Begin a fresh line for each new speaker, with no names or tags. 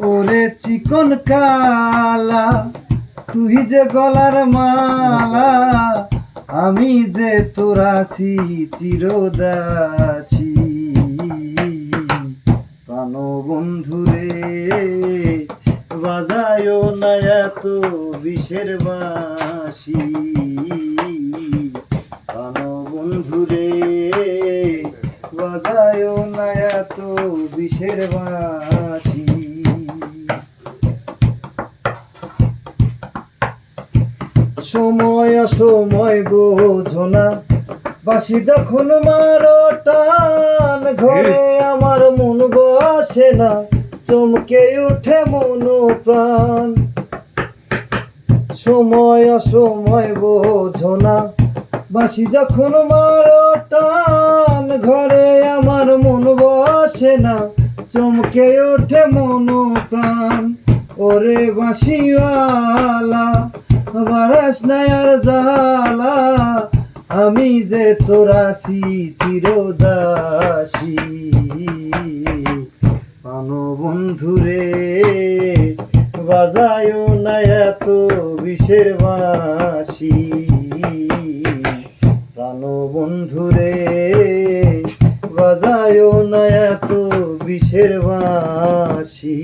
ওরে চিকন কালা তুই যে গলার মালা, আমি যে তোরাছি চিরদাসী। প্রাণ বন্ধুরে বাজায় না এত বিষের বাঁশি, প্রাণ বন্ধুরে বাজায় না এত বিষের বাঁশি। সময় অসময় বোঝো না, বাঁশি যখন মারো টান, ঘরে আমার মন বসে না, চমকে উঠে মন প্রাণ। সময় অসময় বোঝো না, বাঁশি যখন মারো টান, ঘরে আমার মন বসে না, চমকে ওঠে মন প্রাণ। ওরে বাঁশিওয়ালা বারাস না আর জ্বালা, আমি যে তোরাছি চিরদাসী। প্রাণ বন্ধুরে বাজায় না এত বিষের বাঁশি, প্রাণ বন্ধুরে বাজায় না এত বিষের বাঁশি।